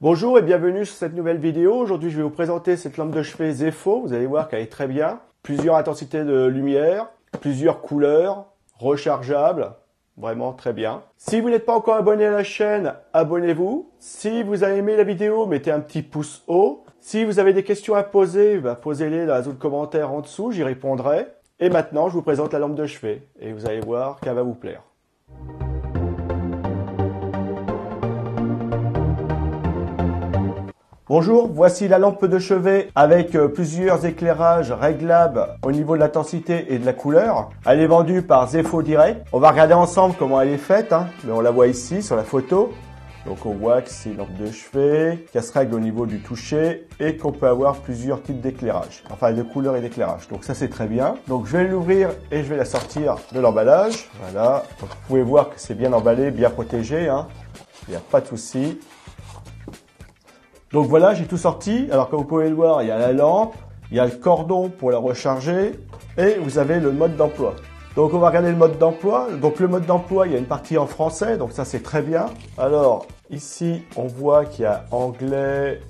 Bonjour et bienvenue sur cette nouvelle vidéo. Aujourd'hui, je vais vous présenter cette lampe de chevet Zefo. Vous allez voir qu'elle est très bien. Plusieurs intensités de lumière, plusieurs couleurs, rechargeable. Vraiment très bien. Si vous n'êtes pas encore abonné à la chaîne, abonnez-vous. Si vous avez aimé la vidéo, mettez un petit pouce haut. Si vous avez des questions à poser, posez-les dans la zone commentaire en dessous, j'y répondrai. Et maintenant, je vous présente la lampe de chevet. Et vous allez voir qu'elle va vous plaire. Bonjour, voici la lampe de chevet avec plusieurs éclairages réglables au niveau de l'intensité et de la couleur. Elle est vendue par Zefo Direct. On va regarder ensemble comment elle est faite, mais on la voit ici sur la photo. Donc on voit que c'est une lampe de chevet, qu'elle se règle au niveau du toucher et qu'on peut avoir plusieurs types d'éclairage, enfin de couleurs et d'éclairage. Donc ça c'est très bien. Donc je vais l'ouvrir et je vais la sortir de l'emballage. Voilà, donc, vous pouvez voir que c'est bien emballé, bien protégé, il n'y a pas de souci. Donc voilà, j'ai tout sorti. Alors comme vous pouvez le voir, il y a la lampe, il y a le cordon pour la recharger et vous avez le mode d'emploi. Donc on va regarder le mode d'emploi. Donc le mode d'emploi, il y a une partie en français, donc ça c'est très bien. Alors ici, on voit qu'il y a anglais,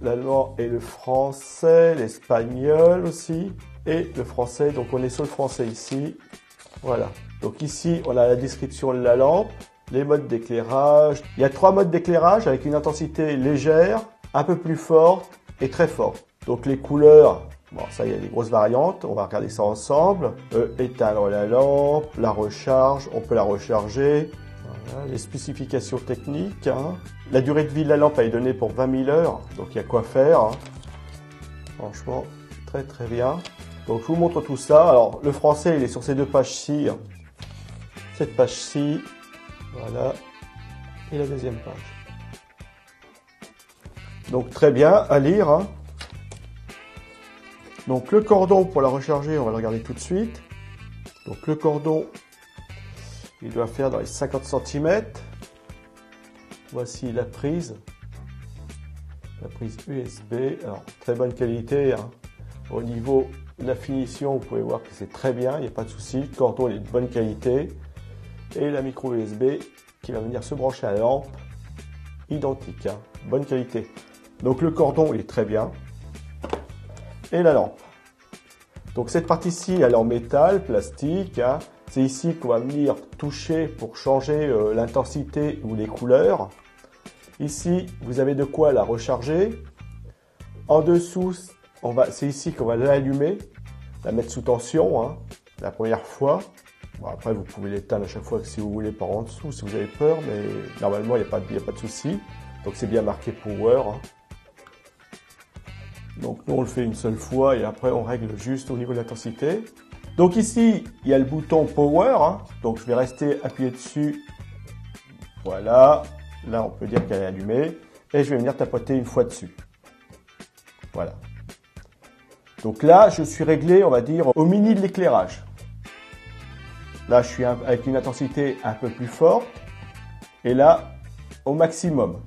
l'allemand et le français, l'espagnol aussi et le français. Donc on est sur le français ici. Voilà. Donc ici, on a la description de la lampe, les modes d'éclairage. Il y a 3 modes d'éclairage avec une intensité légère, un peu plus forte et très forte. Donc les couleurs, bon ça il y a des grosses variantes, on va regarder ça ensemble. Éteindre la lampe, la recharge, on peut la recharger. Voilà, les spécifications techniques. La durée de vie de la lampe elle est donnée pour 20 000 heures, donc il y a quoi faire. Franchement, très très bien. Donc je vous montre tout ça. Alors le français il est sur ces 2 pages-ci. Cette page-ci, voilà, et la deuxième page. Donc très bien à lire. Donc le cordon pour la recharger, on va le regarder tout de suite. Donc le cordon, il doit faire dans les 50 cm. Voici la prise USB. Alors très bonne qualité. Au niveau de la finition, vous pouvez voir que c'est très bien, il n'y a pas de souci. Le cordon il est de bonne qualité. Et la micro USB qui va venir se brancher à la lampe, identique, bonne qualité. Donc le cordon il est très bien. Et la lampe. Donc cette partie-ci elle est en métal, plastique. C'est ici qu'on va venir toucher pour changer l'intensité ou les couleurs. Ici vous avez de quoi la recharger. En dessous, c'est ici qu'on va l'allumer, la mettre sous tension la première fois. Bon, après vous pouvez l'éteindre à chaque fois que si vous voulez par en dessous, si vous avez peur, mais normalement il n'y a pas de souci. Donc c'est bien marqué Power. Donc nous on le fait une seule fois et après on règle juste au niveau de l'intensité. Donc ici il y a le bouton Power, donc je vais rester appuyé dessus. Voilà, là on peut dire qu'elle est allumée et je vais venir tapoter une fois dessus. Voilà. Donc là je suis réglé, on va dire, au mini de l'éclairage. Là je suis avec une intensité un peu plus forte et là au maximum.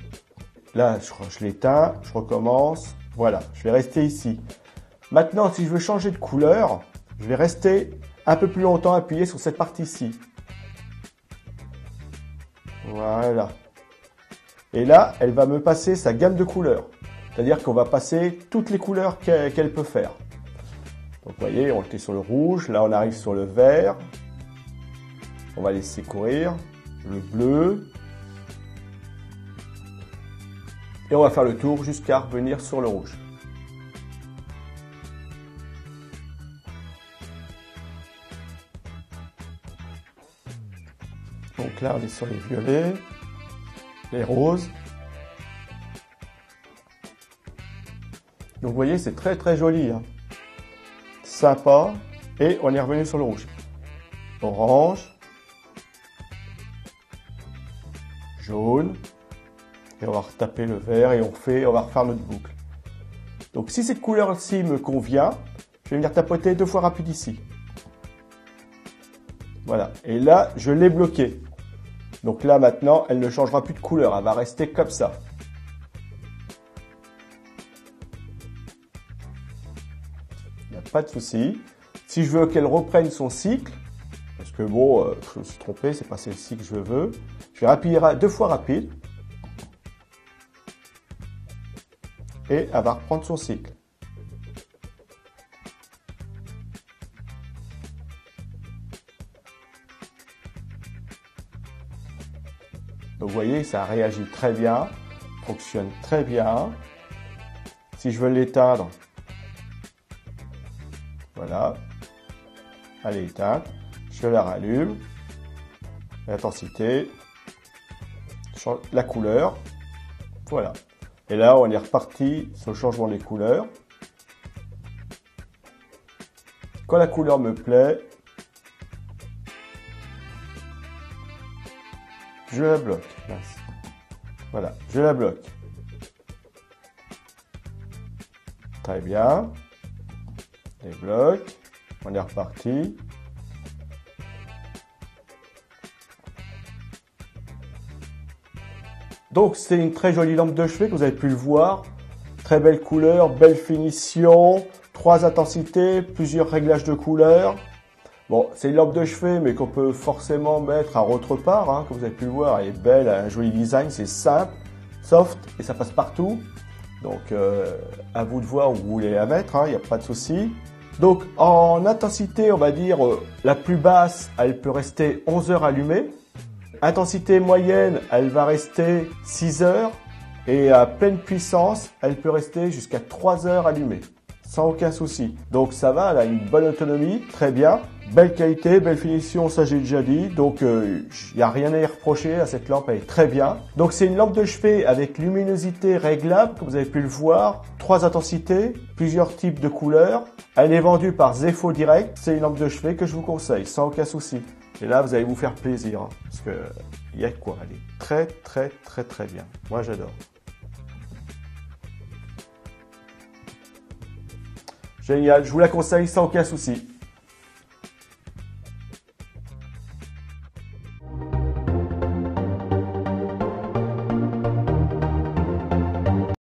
Là je l'éteins, je recommence. Voilà, je vais rester ici. Maintenant, si je veux changer de couleur, je vais rester un peu plus longtemps appuyé sur cette partie-ci. Voilà. Et là, elle va me passer sa gamme de couleurs. C'est-à-dire qu'on va passer toutes les couleurs qu'elle peut faire. Donc, vous voyez, on était sur le rouge. Là, on arrive sur le vert. On va laisser courir. Le bleu. Et on va faire le tour jusqu'à revenir sur le rouge. Donc là, on est sur les violets, les roses. Donc vous voyez, c'est très très joli. Sympa. Et on est revenu sur le rouge. Orange. Jaune. Et on va retaper le vert et on va refaire notre boucle. Donc si cette couleur-ci me convient, je vais venir tapoter 2 fois rapide ici. Voilà. Et là, je l'ai bloquée. Donc là, maintenant, elle ne changera plus de couleur. Elle va rester comme ça. Il n'y a pas de souci. Si je veux qu'elle reprenne son cycle, parce que bon, je me suis trompé, c'est pas celle-ci que je veux, je vais appuyer 2 fois rapide. et elle va reprendre son cycle. Donc vous voyez, ça réagit très bien, fonctionne très bien. Si je veux l'éteindre, voilà, elle est éteinte, je la rallume, l'intensité, la couleur, voilà. Et là, on est reparti sur le changement des couleurs. Quand la couleur me plaît, je la bloque. Voilà, je la bloque. Très bien. Débloque. On est reparti. Donc c'est une très jolie lampe de chevet que vous avez pu le voir. Très belle couleur, belle finition, 3 intensités, plusieurs réglages de couleurs. Bon, c'est une lampe de chevet mais qu'on peut forcément mettre à autre part, hein, comme vous avez pu le voir. Elle est belle, elle a un joli design, c'est simple, soft et ça passe partout. Donc à vous de voir où vous voulez la mettre, il n'y a pas de souci. Donc en intensité, on va dire la plus basse, elle peut rester 11 heures allumée. Intensité moyenne, elle va rester 6 heures. Et à pleine puissance, elle peut rester jusqu'à 3 heures allumée, sans aucun souci. Donc ça va, elle a une bonne autonomie, très bien. Belle qualité, belle finition, ça j'ai déjà dit. Donc il n'y a rien à y reprocher à cette lampe, elle est très bien. Donc c'est une lampe de chevet avec luminosité réglable, comme vous avez pu le voir. 3 intensités, plusieurs types de couleurs. Elle est vendue par Zefo Direct. C'est une lampe de chevet que je vous conseille, sans aucun souci. Et là, vous allez vous faire plaisir, hein, parce que il y a quoi, elle est très très très très bien. Moi j'adore. Génial, je vous la conseille sans aucun souci.